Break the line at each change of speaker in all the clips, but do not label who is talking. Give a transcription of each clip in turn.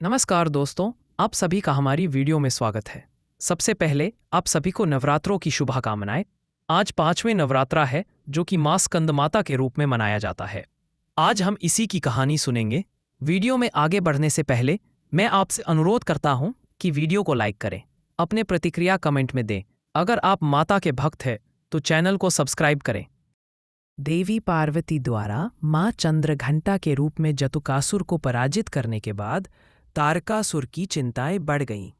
नमस्कार दोस्तों, आप सभी का हमारी वीडियो में स्वागत है। सबसे पहले आप सभी को नवरात्रों की शुभकामनाएं। आज पांचवें नवरात्रा है जो कि मां स्कंद माता के रूप में मनाया जाता है। आज हम इसी की कहानी सुनेंगे। वीडियो में आगे बढ़ने से पहले मैं आपसे अनुरोध करता हूं कि वीडियो को लाइक करें, अपने प्रतिक्रिया कमेंट में दें। अगर आप माता के भक्त हैं तो चैनल को सब्सक्राइब करें। देवी पार्वती द्वारा मां चंद्रघंटा के रूप में जतुकासुर को पराजित करने के बाद तारकासुर की चिंताएं बढ़ गईं।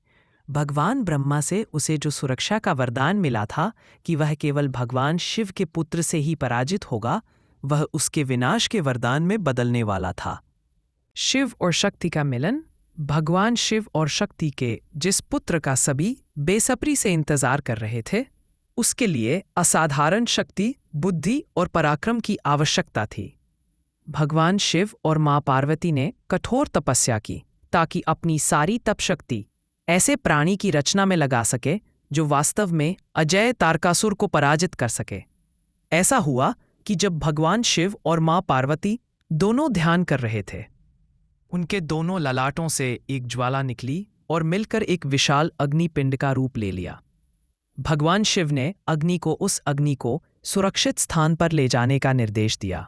भगवान ब्रह्मा से उसे जो सुरक्षा का वरदान मिला था कि वह केवल भगवान शिव के पुत्र से ही पराजित होगा, वह उसके विनाश के वरदान में बदलने वाला था। शिव और शक्ति का मिलन। भगवान शिव और शक्ति के जिस पुत्र का सभी बेसब्री से इंतजार कर रहे थे, उसके लिए असाधारण शक्ति, बुद्धि और पराक्रम की आवश्यकता थी। भगवान शिव और मां पार्वती ने कठोर तपस्या की ताकि अपनी सारी तप शक्ति ऐसे प्राणी की रचना में लगा सके जो वास्तव में अजेय तारकासुर को पराजित कर सके। ऐसा हुआ कि जब भगवान शिव और मां पार्वती दोनों ध्यान कर रहे थे, उनके दोनों ललाटों से एक ज्वाला निकली और मिलकर एक विशाल अग्निपिंड का रूप ले लिया। भगवान शिव ने उस अग्नि को सुरक्षित स्थान पर ले जाने का निर्देश दिया।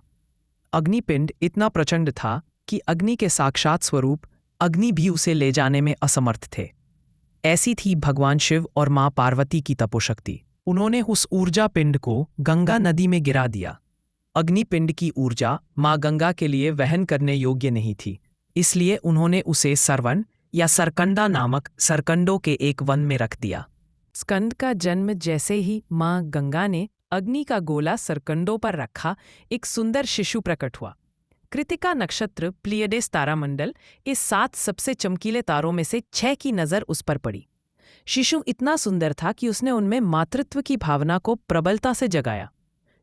अग्निपिंड इतना प्रचंड था कि अग्नि के साक्षात स्वरूप अग्नि भी उसे ले जाने में असमर्थ थे। ऐसी थी भगवान शिव और मां पार्वती की तपोशक्ति। उन्होंने उस ऊर्जा पिंड को गंगा नदी में गिरा दिया। अग्निपिंड की ऊर्जा मां गंगा के लिए वहन करने योग्य नहीं थी, इसलिए उन्होंने उसे सरवन या सरकंडा नामक सरकंडों के एक वन में रख दिया। स्कंद का जन्म जैसे ही मां गंगा ने अग्नि का गोला सरकंडों पर रखा, एक सुंदर शिशु प्रकट हुआ। कृतिका नक्षत्र प्लियडेस तारामंडल के 7 सबसे चमकीले तारों में से 6 की नजर उस पर पड़ी। शिशु इतना सुंदर था कि उसने उनमें मातृत्व की भावना को प्रबलता से जगाया।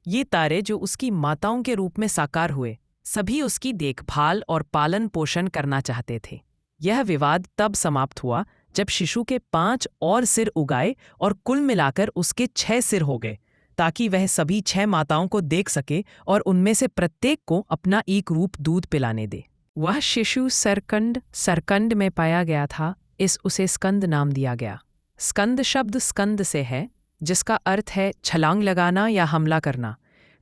ये तारे जो उसकी माताओं के रूप में साकार हुए, सभी उसकी देखभाल और पालन पोषण करना चाहते थे। यह विवाद तब समाप्त हुआ जब शिशु के 5 और सिर उगाए और कुल मिलाकर उसके 6 सिर हो गए, ताकि वह सभी 6 माताओं को देख सके और उनमें से प्रत्येक को अपना एक रूप दूध पिलाने दे। वह शिशु सरकंड में पाया गया था, उसे स्कंद नाम दिया गया। स्कंद शब्द स्कंद से है, जिसका अर्थ है छलांग लगाना या हमला करना।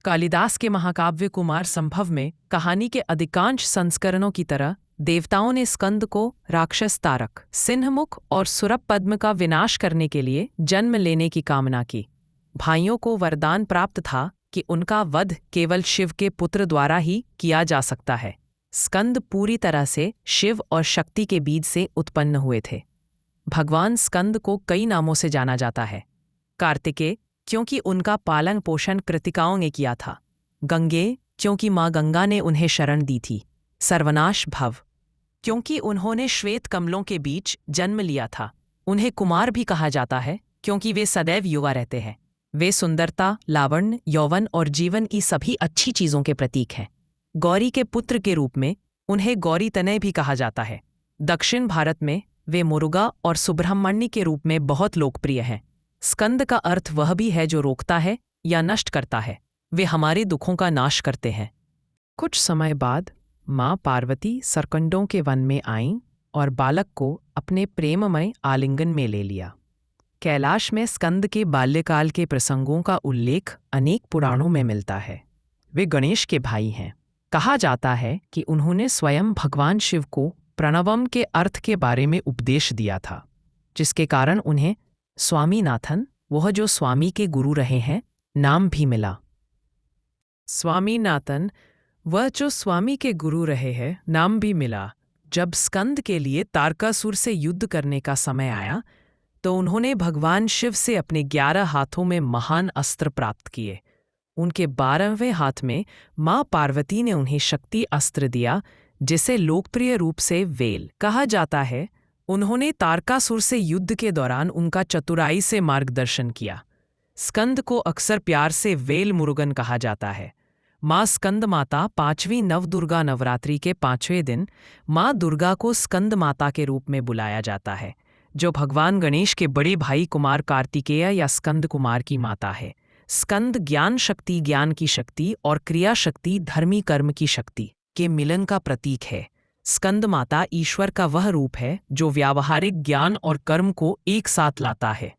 कालिदास के महाकाव्य कुमार संभव में कहानी के अधिकांश संस्करणों की तरह देवताओं ने स्कंद को राक्षस तारक, सिंहमुख और सुरभ पद्म का विनाश करने के लिए जन्म लेने की कामना की। भाइयों को वरदान प्राप्त था कि उनका वध केवल शिव के पुत्र द्वारा ही किया जा सकता है। स्कंद पूरी तरह से शिव और शक्ति के बीज से उत्पन्न हुए थे। भगवान स्कंद को कई नामों से जाना जाता है। कार्तिकेय, क्योंकि उनका पालन पोषण कृतिकाओं ने किया था। गंगे, क्योंकि मां गंगा ने उन्हें शरण दी थी। सर्वनाश भव, क्योंकि उन्होंने श्वेत कमलों के बीच जन्म लिया था। उन्हें कुमार भी कहा जाता है क्योंकि वे सदैव युवा रहते हैं। वे सुंदरता, लावण्य, यौवन और जीवन की सभी अच्छी चीजों के प्रतीक हैं। गौरी के पुत्र के रूप में उन्हें गौरी तनय भी कहा जाता है। दक्षिण भारत में वे मुरुगा और सुब्रह्मण्य के रूप में बहुत लोकप्रिय हैं। स्कंद का अर्थ वह भी है जो रोकता है या नष्ट करता है। वे हमारे दुखों का नाश करते हैं। कुछ समय बाद मां पार्वती सरकंडों के वन में आईं और बालक को अपने प्रेममय आलिंगन में ले लिया। कैलाश में स्कंद के बाल्यकाल के प्रसंगों का उल्लेख अनेक पुराणों में मिलता है। वे गणेश के भाई हैं। कहा जाता है कि उन्होंने स्वयं भगवान शिव को प्रणवम के अर्थ के बारे में उपदेश दिया था, जिसके कारण उन्हें स्वामीनाथन, वह जो स्वामी के गुरु रहे हैं, नाम भी मिला। स्वामीनाथन, वह जो स्वामी के गुरु रहे हैं, नाम भी मिला। जब स्कंद के लिए तारकासुर से युद्ध करने का समय आया तो उन्होंने भगवान शिव से अपने 11 हाथों में महान अस्त्र प्राप्त किए। उनके 12वें हाथ में मां पार्वती ने उन्हें शक्ति अस्त्र दिया, जिसे लोकप्रिय रूप से वेल कहा जाता है। उन्होंने तारकासुर से युद्ध के दौरान उनका चतुराई से मार्गदर्शन किया। स्कंद को अक्सर प्यार से वेल मुरुगन कहा जाता है। मां स्कंद माता 5वीं नवदुर्गा नवरात्रि के 5वें दिन मां दुर्गा को स्कंद माता के रूप में बुलाया जाता है, जो भगवान गणेश के बड़े भाई कुमार कार्तिकेय या स्कंद कुमार की माता है। स्कंद ज्ञान शक्ति, ज्ञान की शक्ति और क्रिया शक्ति, धर्मी कर्म की शक्ति के मिलन का प्रतीक है। स्कंद माता ईश्वर का वह रूप है जो व्यावहारिक ज्ञान और कर्म को एक साथ लाता है।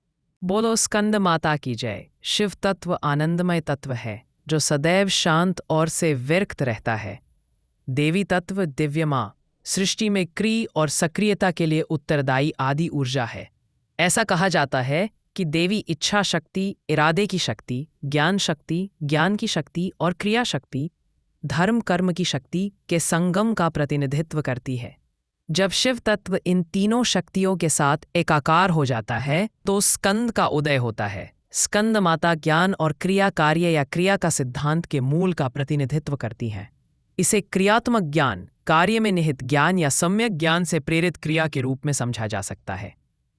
बोलो स्कंद माता की जय। शिव तत्व आनंदमय तत्व है जो सदैव शांत और से विरक्त रहता है। देवी तत्व दिव्य माँ सृष्टि में क्रिय और सक्रियता के लिए उत्तरदायी आदि ऊर्जा है। ऐसा कहा जाता है कि देवी इच्छा शक्ति, इरादे की शक्ति, ज्ञान की शक्ति और क्रिया शक्ति, धर्म कर्म की शक्ति के संगम का प्रतिनिधित्व करती है। जब शिव तत्व इन तीनों शक्तियों के साथ एकाकार हो जाता है तो स्कंद का उदय होता है। स्कंद माता ज्ञान और क्रिया, कार्य या क्रिया का सिद्धांत के मूल का प्रतिनिधित्व करती हैं। इसे क्रियात्मक ज्ञान, कार्य में निहित ज्ञान या सम्यक ज्ञान से प्रेरित क्रिया के रूप में समझा जा सकता है।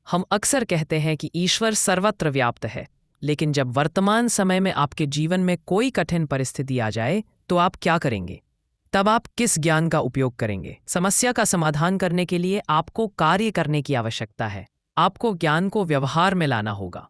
हम अक्सर कहते हैं कि ईश्वर सर्वत्र व्याप्त है, लेकिन जब वर्तमान समय में आपके जीवन में कोई कठिन परिस्थिति आ जाए तो आप क्या करेंगे? तब आप किस ज्ञान का उपयोग करेंगे? समस्या का समाधान करने के लिए आपको कार्य करने की आवश्यकता है। आपको ज्ञान को व्यवहार में लाना होगा।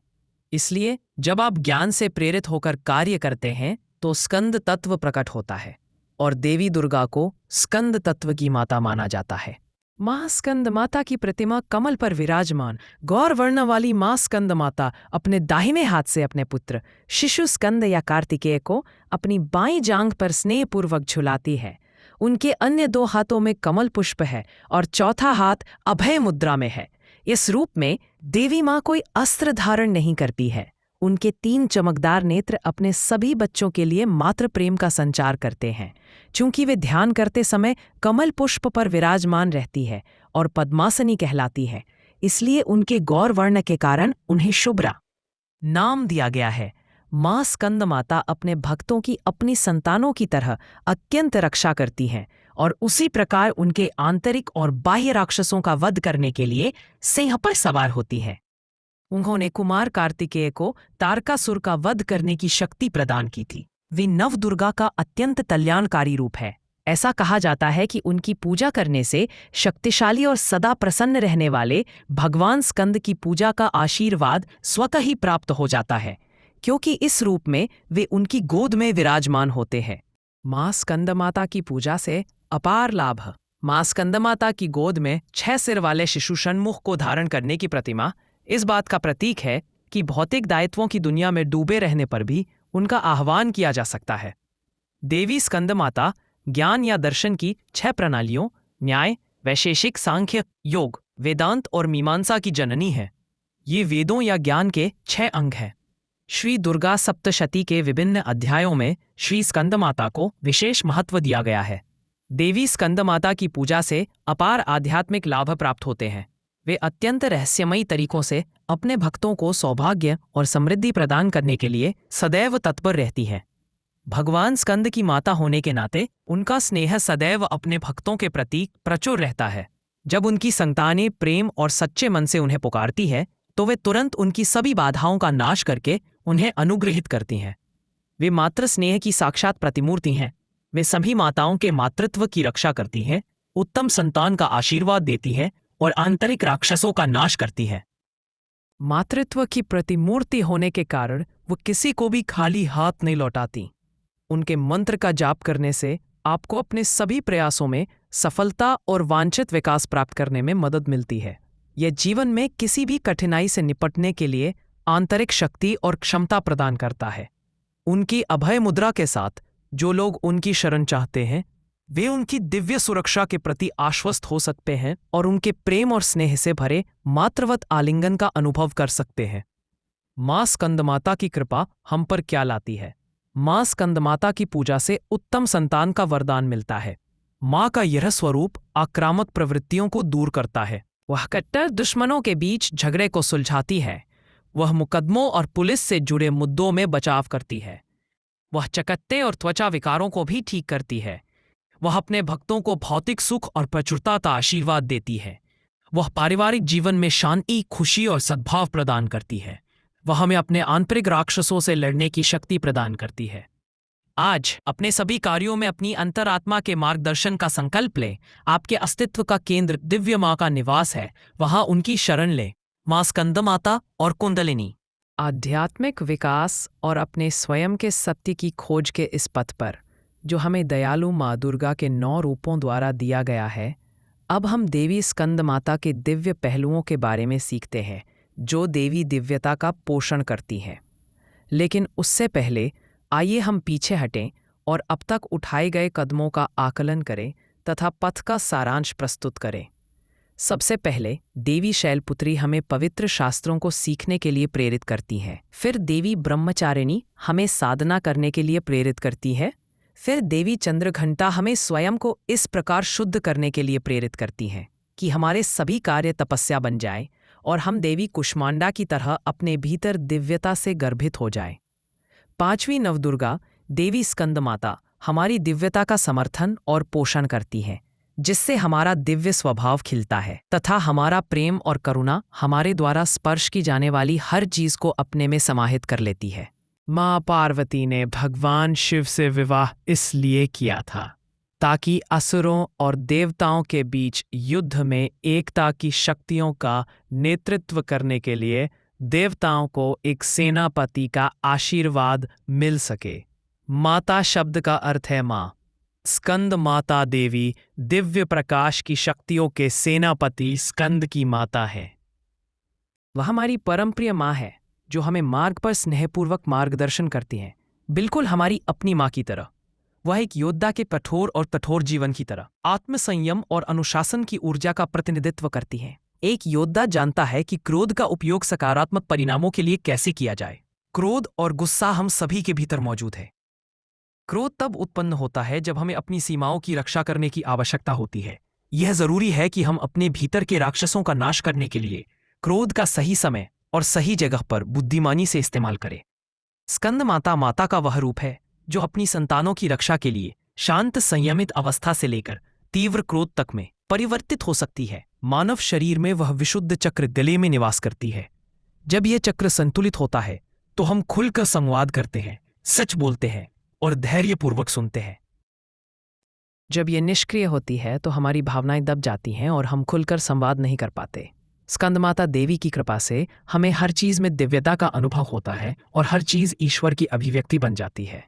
इसलिए जब आप ज्ञान से प्रेरित होकर कार्य करते हैं तो स्कंद तत्व प्रकट होता है और देवी दुर्गा को स्कंद तत्व की माता माना जाता है। माँ स्कंद माता की प्रतिमा कमल पर विराजमान गौर वर्ण वाली माँ स्कंद माता अपने दाहिने हाथ से अपने पुत्र शिशु स्कंद या कार्तिकेय को अपनी बाईं जांघ पर स्नेहपूर्वक झुलाती है। उनके अन्य 2 हाथों में कमल पुष्प है और चौथा हाथ अभय मुद्रा में है। इस रूप में देवी माँ कोई अस्त्र धारण नहीं करती है। उनके 3 चमकदार नेत्र अपने सभी बच्चों के लिए मातृ प्रेम का संचार करते हैं। चूंकि वे ध्यान करते समय कमल पुष्प पर विराजमान रहती है और पद्मासनी कहलाती है, इसलिए उनके गौर वर्ण के कारण उन्हें शुभ्रा नाम दिया गया है। माँ स्कंद माता अपने भक्तों की अपनी संतानों की तरह अत्यंत रक्षा करती हैं और उसी प्रकार उनके आंतरिक और बाह्य राक्षसों का वध करने के लिए सिंह पर सवार होती है। उन्होंने कुमार कार्तिकेय को तारकासुर का वध करने की शक्ति प्रदान की थी। वे नवदुर्गा का अत्यंत कल्याणकारी रूप है। ऐसा कहा जाता है कि उनकी पूजा करने से शक्तिशाली और सदा प्रसन्न रहने वाले भगवान स्कंद की पूजा का आशीर्वाद स्वतः ही प्राप्त हो जाता है, क्योंकि इस रूप में वे उनकी गोद में विराजमान होते हैं। माँ स्कंद माता की पूजा से अपार लाभ। माँ स्कंद माता की गोद में 6 सिर वाले शिशु षण्मुख को धारण करने की प्रतिमा इस बात का प्रतीक है कि भौतिक दायित्वों की दुनिया में डूबे रहने पर भी उनका आह्वान किया जा सकता है। देवी स्कंद माता ज्ञान या दर्शन की 6 प्रणालियों न्याय, वैशेषिक, सांख्य, योग, वेदांत और मीमांसा की जननी है। ये वेदों या ज्ञान के 6 अंग हैं। श्री दुर्गा सप्तशती के विभिन्न अध्यायों में श्री स्कंद माता को विशेष महत्व दिया गया है। देवी स्कंद माता की पूजा से अपार आध्यात्मिक लाभ प्राप्त होते हैं। वे अत्यंत रहस्यमयी तरीकों से अपने भक्तों को सौभाग्य और समृद्धि प्रदान करने के लिए सदैव तत्पर रहती है। भगवान स्कंद की माता होने के नाते उनका स्नेह सदैव अपने भक्तों के प्रति प्रचुर रहता है। जब उनकी संतानें प्रेम और सच्चे मन से उन्हें पुकारती है तो वे तुरंत उनकी सभी बाधाओं का नाश करके उन्हें अनुग्रहित करती हैं। वे मातृ स्नेह की साक्षात प्रतिमूर्ति हैं। वे सभी माताओं के मातृत्व की रक्षा करती हैं, उत्तम संतान का आशीर्वाद देती हैं और आंतरिक राक्षसों का नाश करती है। मातृत्व की प्रतिमूर्ति होने के कारण वो किसी को भी खाली हाथ नहीं लौटाती। उनके मंत्र का जाप करने से आपको अपने सभी प्रयासों में सफलता और वांछित विकास प्राप्त करने में मदद मिलती है। यह जीवन में किसी भी कठिनाई से निपटने के लिए आंतरिक शक्ति और क्षमता प्रदान करता है। उनकी अभय मुद्रा के साथ जो लोग उनकी शरण चाहते हैं वे उनकी दिव्य सुरक्षा के प्रति आश्वस्त हो सकते हैं और उनके प्रेम और स्नेह से भरे मातृवत आलिंगन का अनुभव कर सकते हैं। माँ स्कंद माता की कृपा हम पर क्या लाती है? माँ स्कंद माता की पूजा से उत्तम संतान का वरदान मिलता है। माँ का यह स्वरूप आक्रामक प्रवृत्तियों को दूर करता है। वह कट्टर दुश्मनों के बीच झगड़े को सुलझाती है। वह मुकदमों और पुलिस से जुड़े मुद्दों में बचाव करती है। वह चकत्ते और त्वचा विकारों को भी ठीक करती है। वह अपने भक्तों को भौतिक सुख और प्रचुरता का आशीर्वाद देती है। वह पारिवारिक जीवन में शांति, खुशी और सद्भाव प्रदान करती है। वह हमें अपने आंतरिक राक्षसों से लड़ने की शक्ति प्रदान करती है। आज अपने सभी कार्यों में अपनी अंतरात्मा के मार्गदर्शन का संकल्प लें। आपके अस्तित्व का केंद्र दिव्य माँ का निवास है। वहां उनकी शरण लें। माँ स्कंद माता और कुंडलिनी। आध्यात्मिक विकास और अपने स्वयं के सत्य की खोज के इस पथ पर जो हमें दयालु माँ दुर्गा के 9 रूपों द्वारा दिया गया है, अब हम देवी स्कंद माता के दिव्य पहलुओं के बारे में सीखते हैं, जो देवी दिव्यता का पोषण करती हैं। लेकिन उससे पहले आइए हम पीछे हटें और अब तक उठाए गए कदमों का आकलन करें तथा पथ का सारांश प्रस्तुत करें। सबसे पहले देवी शैलपुत्री हमें पवित्र शास्त्रों को सीखने के लिए प्रेरित करती हैं। फिर देवी ब्रह्मचारिणी हमें साधना करने के लिए प्रेरित करती है। फिर देवी चंद्रघंटा हमें स्वयं को इस प्रकार शुद्ध करने के लिए प्रेरित करती हैं कि हमारे सभी कार्य तपस्या बन जाएं और हम देवी कुष्मांडा की तरह अपने भीतर दिव्यता से गर्भित हो जाएं। पांचवीं नवदुर्गा देवी स्कंद माता हमारी दिव्यता का समर्थन और पोषण करती हैं, जिससे हमारा दिव्य स्वभाव खिलता है तथा हमारा प्रेम और करुणा हमारे द्वारा स्पर्श की जाने वाली हर चीज को अपने में समाहित कर लेती है। माँ पार्वती ने भगवान शिव से विवाह इसलिए किया था ताकि असुरों और देवताओं के बीच युद्ध में एकता की शक्तियों का नेतृत्व करने के लिए देवताओं को एक सेनापति का आशीर्वाद मिल सके। माता शब्द का अर्थ है माँ। स्कंद माता देवी दिव्य प्रकाश की शक्तियों के सेनापति स्कंद की माता है। वह हमारी परम प्रिय माँ है जो हमें मार्ग पर स्नेहपूर्वक मार्गदर्शन करती हैं, बिल्कुल हमारी अपनी माँ की तरह। वह एक योद्धा के कठोर जीवन की तरह आत्मसंयम और अनुशासन की ऊर्जा का प्रतिनिधित्व करती हैं। एक योद्धा जानता है कि क्रोध का उपयोग सकारात्मक परिणामों के लिए कैसे किया जाए। क्रोध और गुस्सा हम सभी के भीतर मौजूद है। क्रोध तब उत्पन्न होता है जब हमें अपनी सीमाओं की रक्षा करने की आवश्यकता होती है। यह जरूरी है कि हम अपने भीतर के राक्षसों का नाश करने के लिए क्रोध का सही समय और सही जगह पर बुद्धिमानी से इस्तेमाल करें। स्कंद माता का वह रूप है जो अपनी संतानों की रक्षा के लिए शांत संयमित अवस्था से लेकर तीव्र क्रोध तक में परिवर्तित हो सकती है। मानव शरीर में वह विशुद्ध चक्र गले में निवास करती है। जब यह चक्र संतुलित होता है तो हम खुलकर संवाद करते हैं, सच बोलते हैं और धैर्यपूर्वक सुनते हैं। जब यह निष्क्रिय होती है तो हमारी भावनाएं दब जाती हैं और हम खुलकर संवाद नहीं कर पाते। स्कंदमाता देवी की कृपा से हमें हर चीज में दिव्यता का अनुभव होता है और हर चीज ईश्वर की अभिव्यक्ति बन जाती है।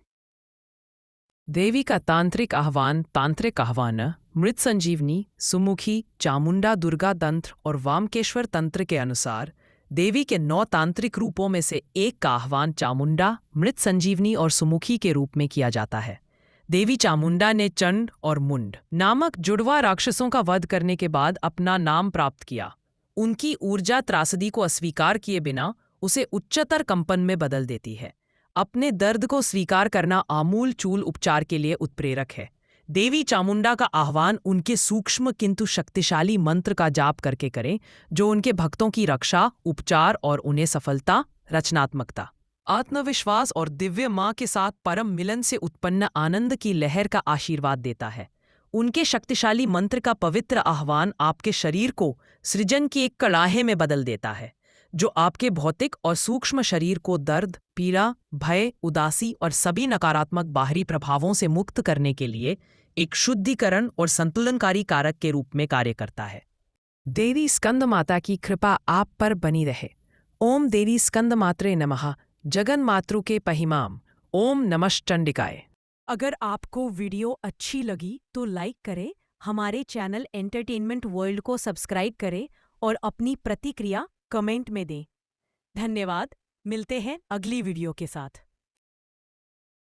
देवी का तांत्रिक आह्वान मृत संजीवनी, सुमुखी, चामुंडा दुर्गा तंत्र और वामकेश्वर तंत्र के अनुसार देवी के 9 तांत्रिक रूपों में से एक का आह्वान चामुंडा, मृत संजीवनी और सुमुखी के रूप में किया जाता है। देवी चामुंडा ने चंड और मुंड नामक जुड़वा राक्षसों का वध करने के बाद अपना नाम प्राप्त किया। उनकी ऊर्जा त्रासदी को अस्वीकार किए बिना उसे उच्चतर कंपन में बदल देती है। अपने दर्द को स्वीकार करना आमूल चूल उपचार के लिए उत्प्रेरक है। देवी चामुंडा का आह्वान उनके सूक्ष्म किंतु शक्तिशाली मंत्र का जाप करके करें, जो उनके भक्तों की रक्षा, उपचार और उन्हें सफलता, रचनात्मकता, आत्मविश्वास और दिव्य माँ के साथ परम मिलन से उत्पन्न आनंद की लहर का आशीर्वाद देता है। उनके शक्तिशाली मंत्र का पवित्र आह्वान आपके शरीर को सृजन की एक कड़ाहे में बदल देता है, जो आपके भौतिक और सूक्ष्म शरीर को दर्द, पीड़ा, भय, उदासी और सभी नकारात्मक बाहरी प्रभावों से मुक्त करने के लिए एक शुद्धिकरण और संतुलनकारी कारक के रूप में कार्य करता है। देवी स्कंद माता की कृपा आप पर बनी रहे। ओम देवी स्कंद मात्रे नमः। जगन मातृ के पहिमाम। ओम नमश्चंडिकाय।
अगर आपको वीडियो अच्छी लगी तो लाइक करें, हमारे चैनल एंटरटेनमेंट वर्ल्ड को सब्सक्राइब करें और अपनी प्रतिक्रिया कमेंट में दें। धन्यवाद। मिलते हैं अगली वीडियो के साथ।